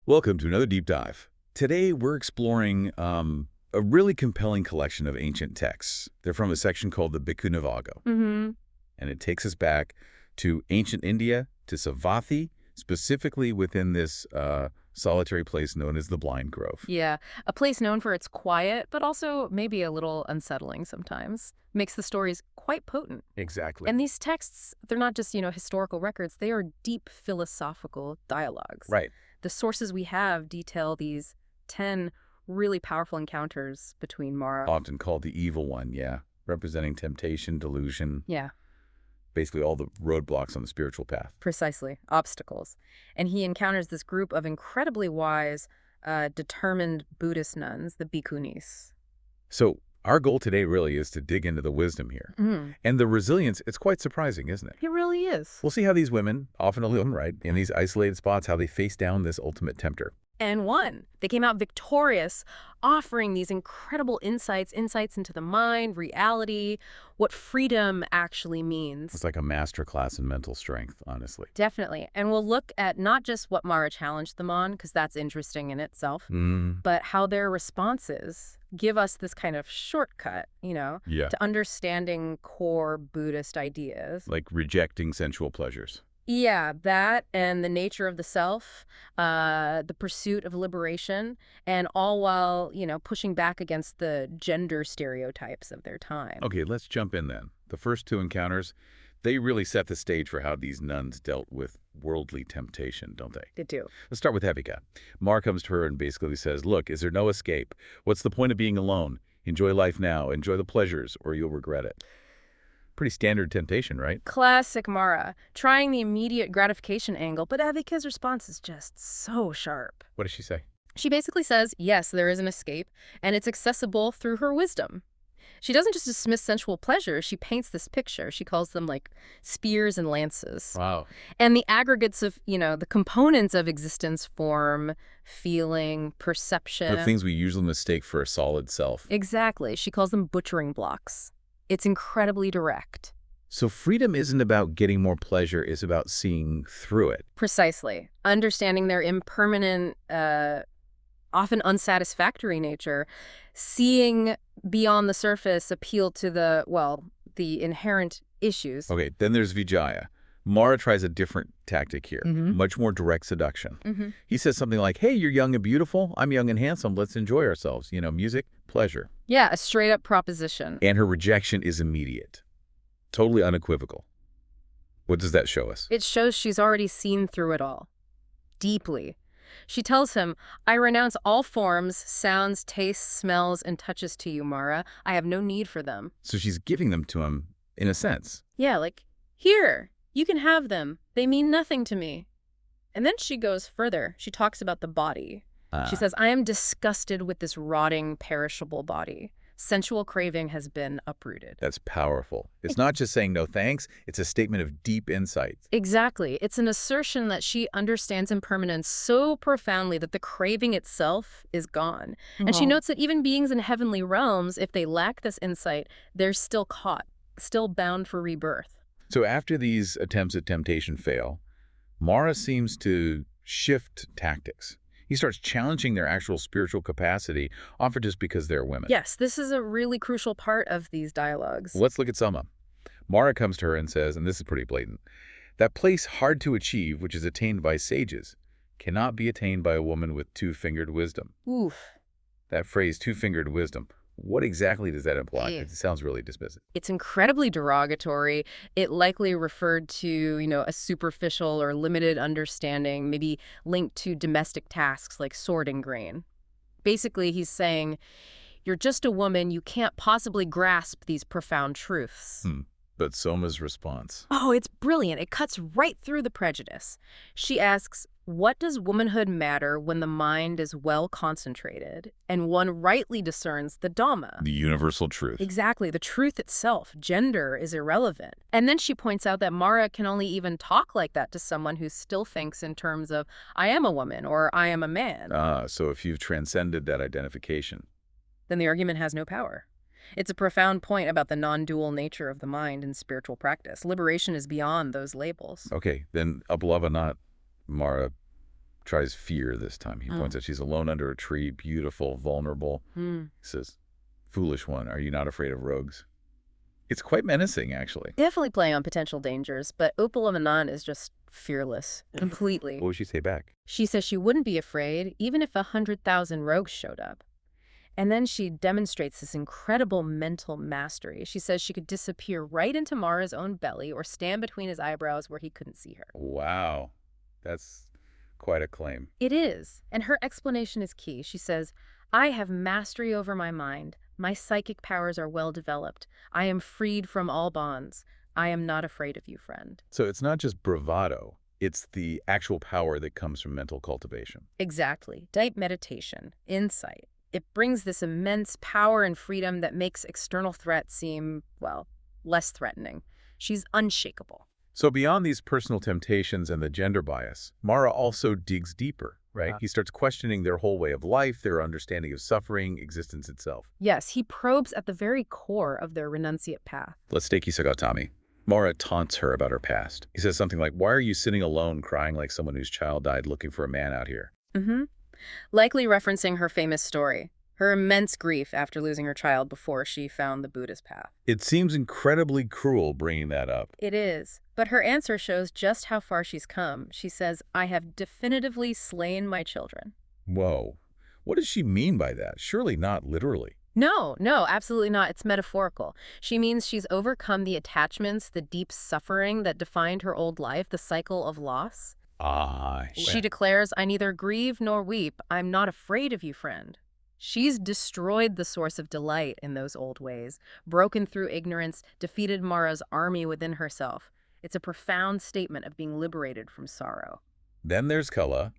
Welcome to another deep dive. Today we're exploring a really compelling collection of ancient texts. They're from a section called the Bhikkhunīvaggo. And it takes us back to ancient India, to Savatthi, specifically within this solitary place known as the Blind Grove. Yeah, a place known for its quiet, but also maybe a little unsettling sometimes. Makes the stories quite potent. Exactly. And these texts, they're not just, historical records. They are deep philosophical dialogues. Right. The sources we have detail these 10 really powerful encounters between Māra. Often called the evil one, yeah. Representing temptation, delusion. Yeah. Basically all the roadblocks on the spiritual path. Precisely. Obstacles. And he encounters this group of incredibly wise, determined Buddhist nuns, the Bhikkhunīs. So our goal today really is to dig into the wisdom here. And the resilience, it's quite surprising, isn't it? It really is. We'll see how these women, often alone, right, in these isolated spots, how they face down this ultimate tempter. And won. They came out victorious, offering these incredible insights into the mind, reality, what freedom actually means. It's like a master class in mental strength, honestly. Definitely. And we'll look at not just what Māra challenged them on, because that's interesting in itself, but how their responses give us this kind of shortcut, to understanding core Buddhist ideas. Like rejecting sensual pleasures. Yeah, that and the nature of the self, the pursuit of liberation, and all while, pushing back against the gender stereotypes of their time. Okay, let's jump in then. The first two encounters, they really set the stage for how these nuns dealt with worldly temptation, don't they? They do. Let's start with Āḷavikā. Māra comes to her and basically says, look, is there no escape? What's the point of being alone? Enjoy life now. Enjoy the pleasures, or you'll regret it. Pretty standard temptation, right? Classic Māra, trying the immediate gratification angle, but Āļavikā's response is just so sharp. What does she say? She basically says, yes, there is an escape, and it's accessible through her wisdom. She doesn't just dismiss sensual pleasure, she paints this picture. She calls them like spears and lances. Wow. And the aggregates of, the components of existence, form, feeling, perception. The things we usually mistake for a solid self. Exactly. She calls them butchering blocks. It's incredibly direct. So freedom isn't about getting more pleasure, it's about seeing through it. Precisely. Understanding their impermanent, often unsatisfactory nature, seeing beyond the surface appeal to the inherent issues. Okay, then there's Vijayā. Māra tries a different tactic here, much more direct seduction. He says something like, hey, you're young and beautiful, I'm young and handsome, let's enjoy ourselves. Music, pleasure. Yeah, a straight-up proposition. And her rejection is immediate, totally unequivocal. What does that show us? It shows she's already seen through it all, deeply. She tells him, I renounce all forms, sounds, tastes, smells, and touches to you, Māra. I have no need for them. So she's giving them to him, in a sense. Yeah, like, here, you can have them. They mean nothing to me. And then she goes further. She talks about the body. She says, I am disgusted with this rotting, perishable body. Sensual craving has been uprooted. That's powerful. It's not just saying no thanks, it's a statement of deep insight. Exactly. It's an assertion that she understands impermanence so profoundly that the craving itself is gone. And she notes that even beings in heavenly realms, if they lack this insight, they're still caught, still bound for rebirth. So after these attempts at temptation fail, Māra seems to shift tactics. He starts challenging their actual spiritual capacity, often just because they're women. Yes, this is a really crucial part of these dialogues. Let's look at Somā. Māra comes to her and says, and this is pretty blatant, that place hard to achieve, which is attained by sages, cannot be attained by a woman with two-fingered wisdom. Oof. That phrase, two-fingered wisdom, what exactly does that imply? It sounds really dismissive. It's incredibly derogatory. It likely referred to, a superficial or limited understanding, maybe linked to domestic tasks like sorting grain. Basically, he's saying, you're just a woman, you can't possibly grasp these profound truths. But Soma's response. Oh, it's brilliant. It cuts right through the prejudice. She asks, what does womanhood matter when the mind is well concentrated and one rightly discerns the Dhamma? The universal truth. Exactly, the truth itself. Gender is irrelevant. And then she points out that Māra can only even talk like that to someone who still thinks in terms of, I am a woman or I am a man. So if you've transcended that identification, then the argument has no power. It's a profound point about the non-dual nature of the mind in spiritual practice. Liberation is beyond those labels. Okay, then Uppalavaṇṇā, Māra tries fear this time. He points out she's alone under a tree, beautiful, vulnerable. He says, "Foolish one, are you not afraid of rogues?" It's quite menacing, actually. Definitely playing on potential dangers, but Uppalavaṇṇā is just fearless, completely. What would she say back? She says she wouldn't be afraid even if 100,000 rogues showed up. And then she demonstrates this incredible mental mastery. She says she could disappear right into Māra's own belly or stand between his eyebrows where he couldn't see her. Wow. That's quite a claim. It is. And her explanation is key. She says, "I have mastery over my mind. My psychic powers are well developed. I am freed from all bonds. I am not afraid of you, friend." So it's not just bravado. It's the actual power that comes from mental cultivation. Exactly. Deep meditation, insight. It brings this immense power and freedom that makes external threats seem, well, less threatening. She's unshakable. So beyond these personal temptations and the gender bias, Māra also digs deeper, right? He starts questioning their whole way of life, their understanding of suffering, existence itself. Yes, he probes at the very core of their renunciate path. Let's take Gotamī. Māra taunts her about her past. He says something like, "Why are you sitting alone crying like someone whose child died looking for a man out here?" Likely referencing her famous story, her immense grief after losing her child before she found the Buddhist path. It seems incredibly cruel bringing that up. It is. But her answer shows just how far she's come. She says, "I have definitively slain my children." Whoa. What does she mean by that? Surely not literally. No, absolutely not. It's metaphorical. She means she's overcome the attachments, the deep suffering that defined her old life, the cycle of loss. She declares, "I neither grieve nor weep. I'm not afraid of you, friend." She's destroyed the source of delight in those old ways, broken through ignorance, defeated Māra's army within herself. It's a profound statement of being liberated from sorrow. Then there's Cālā.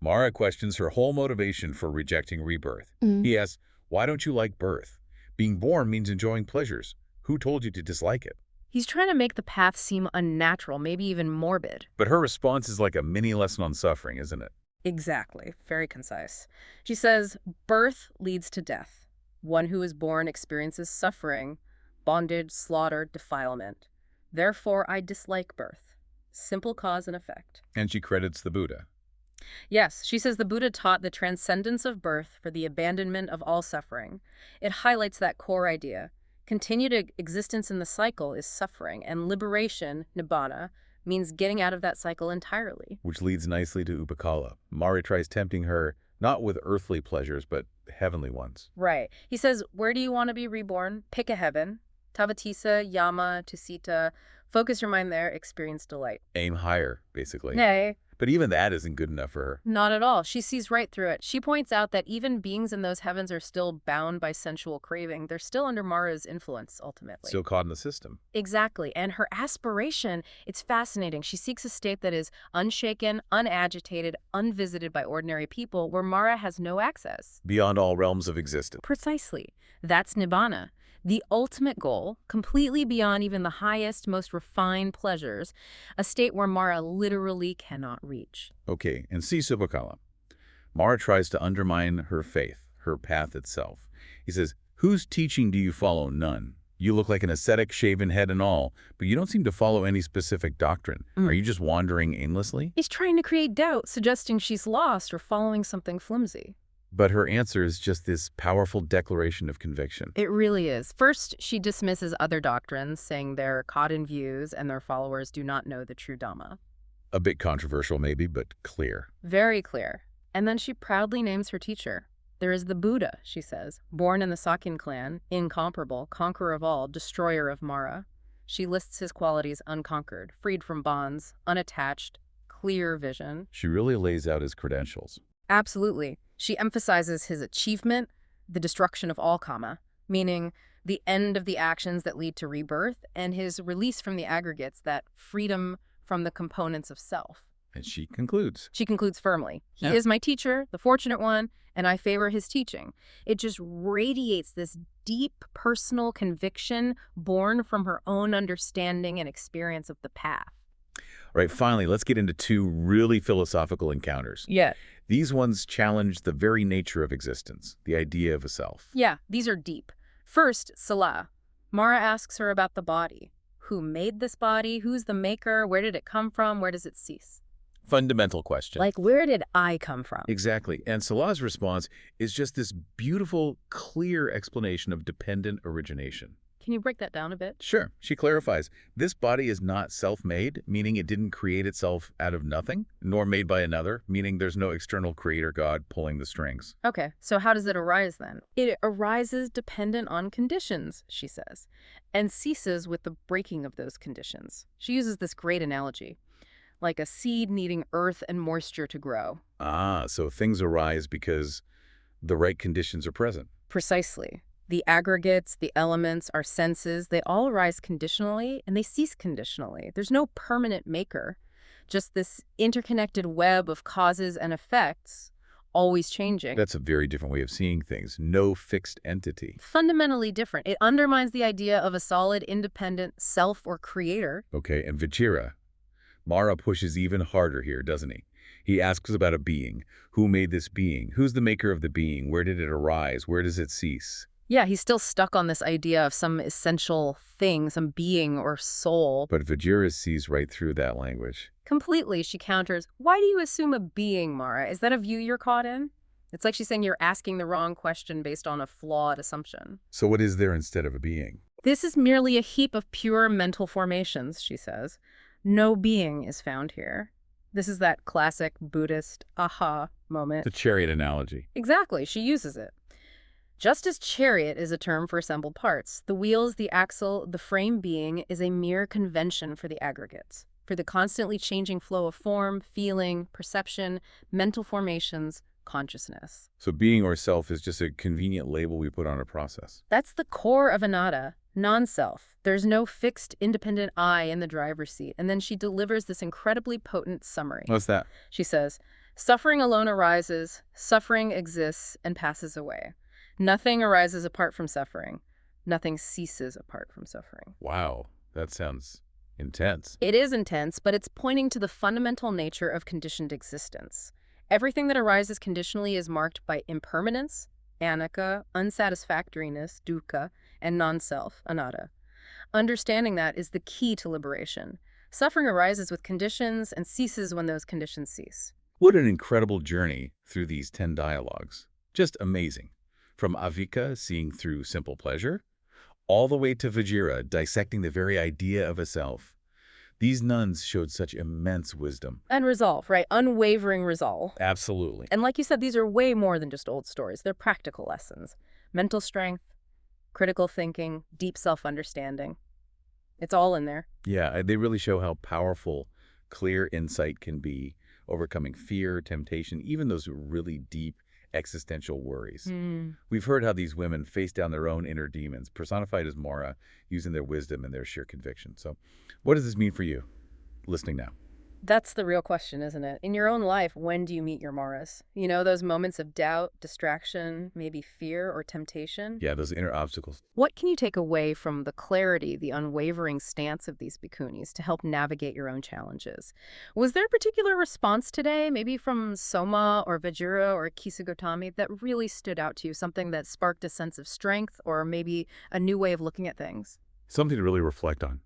Māra questions her whole motivation for rejecting rebirth. He asks, "Why don't you like birth? Being born means enjoying pleasures. Who told you to dislike it?" He's trying to make the path seem unnatural, maybe even morbid. But her response is like a mini lesson on suffering, isn't it? Exactly. Very concise. She says, "Birth leads to death. One who is born experiences suffering, bondage, slaughter, defilement. Therefore, I dislike birth. Simple cause and effect." And she credits the Buddha. Yes, she says the Buddha taught the transcendence of birth for the abandonment of all suffering. It highlights that core idea. Continued existence in the cycle is suffering, and liberation, nibbana, means getting out of that cycle entirely. Which leads nicely to Upacālā. Māra tries tempting her, not with earthly pleasures, but heavenly ones. Right. He says, "Where do you want to be reborn? Pick a heaven. Tavatisa, Yama, Tusita. Focus your mind there, experience delight." Aim higher, basically. Nay. But even that isn't good enough for her. Not at all. She sees right through it. She points out that even beings in those heavens are still bound by sensual craving. They're still under Māra's influence, ultimately. Still caught in the system. Exactly. And her aspiration, it's fascinating. She seeks a state that is unshaken, unagitated, unvisited by ordinary people, where Māra has no access. Beyond all realms of existence. Precisely. That's nibbana. The ultimate goal, completely beyond even the highest, most refined pleasures, a state where Māra literally cannot reach. Okay, and Sīsūpacālā. Māra tries to undermine her faith, her path itself. He says, "Whose teaching do you follow? None. You look like an ascetic, shaven head and all, but you don't seem to follow any specific doctrine. Are you just wandering aimlessly?" He's trying to create doubt, suggesting she's lost or following something flimsy. But her answer is just this powerful declaration of conviction. It really is. First, she dismisses other doctrines, saying they're caught in views and their followers do not know the true Dhamma. A bit controversial maybe, but clear. Very clear. And then she proudly names her teacher. There is the Buddha, she says, born in the Sakyan clan, incomparable, conqueror of all, destroyer of Māra. She lists his qualities unconquered, freed from bonds, unattached, clear vision. She really lays out his credentials. Absolutely. She emphasizes his achievement, the destruction of all kama, meaning the end of the actions that lead to rebirth, and his release from the aggregates, that freedom from the components of self. And she concludes. She concludes firmly. He is my teacher, the fortunate one, and I favor his teaching. It just radiates this deep personal conviction born from her own understanding and experience of the path. All right, finally, let's get into two really philosophical encounters. Yeah. These ones challenge the very nature of existence, the idea of a self. Yeah, these are deep. First, Selā. Māra asks her about the body. Who made this body? Who's the maker? Where did it come from? Where does it cease? fundamental question. Like, where did I come from? Exactly. And Selā's response is just this beautiful, clear explanation of dependent origination. Can you break that down a bit? Sure. She clarifies, this body is not self-made, meaning it didn't create itself out of nothing, nor made by another, meaning there's no external creator God pulling the strings. Okay, so how does it arise then? It arises dependent on conditions, she says, and ceases with the breaking of those conditions. She uses this great analogy, like a seed needing earth and moisture to grow. Ah, so things arise because the right conditions are present. Precisely. The aggregates, the elements, our senses, they all arise conditionally and they cease conditionally. There's no permanent maker, just this interconnected web of causes and effects, always changing. That's a very different way of seeing things. No fixed entity. Fundamentally different. It undermines the idea of a solid, independent self or creator. Okay, and Vajirā. Māra pushes even harder here, doesn't he? He asks about a being. Who made this being? Who's the maker of the being? Where did it arise? Where does it cease? Yeah, he's still stuck on this idea of some essential thing, some being or soul. But Vajirā sees right through that language. Completely, she counters, why do you assume a being, Māra? Is that a view you're caught in? It's like she's saying you're asking the wrong question based on a flawed assumption. So what is there instead of a being? This is merely a heap of pure mental formations, she says. No being is found here. This is that classic Buddhist aha moment. The chariot analogy. Exactly, she uses it. Just as chariot is a term for assembled parts, the wheels, the axle, the frame being is a mere convention for the aggregates, for the constantly changing flow of form, feeling, perception, mental formations, consciousness. So being or self is just a convenient label we put on a process. That's the core of anatta, non-self. There's no fixed, independent I in the driver's seat. And then she delivers this incredibly potent summary. What's that? She says, suffering alone arises, suffering exists and passes away. Nothing arises apart from suffering. Nothing ceases apart from suffering. Wow, that sounds intense. It is intense, but it's pointing to the fundamental nature of conditioned existence. Everything that arises conditionally is marked by impermanence, anicca, unsatisfactoriness, dukkha, and non-self, anatta. Understanding that is the key to liberation. Suffering arises with conditions and ceases when those conditions cease. What an incredible journey through these 10 dialogues. Just amazing. From Āḷavikā, seeing through simple pleasure, all the way to Vajirā, dissecting the very idea of a self. These nuns showed such immense wisdom. And resolve, right? Unwavering resolve. Absolutely. And like you said, these are way more than just old stories. They're practical lessons. Mental strength, critical thinking, deep self-understanding. It's all in there. Yeah, they really show how powerful clear insight can be, overcoming fear, temptation, even those really deep existential worries. We've heard how these women face down their own inner demons, personified as Māra, using their wisdom and their sheer conviction. So what does this mean for you, listening now? That's the real question, isn't it? In your own life, when do you meet your Māras? You know, those moments of doubt, distraction, maybe fear or temptation? Yeah, those inner obstacles. What can you take away from the clarity, the unwavering stance of these bhikkhunis to help navigate your own challenges? Was there a particular response today, maybe from Somā or Vajirā or Gotamī, that really stood out to you, something that sparked a sense of strength or maybe a new way of looking at things? Something to really reflect on.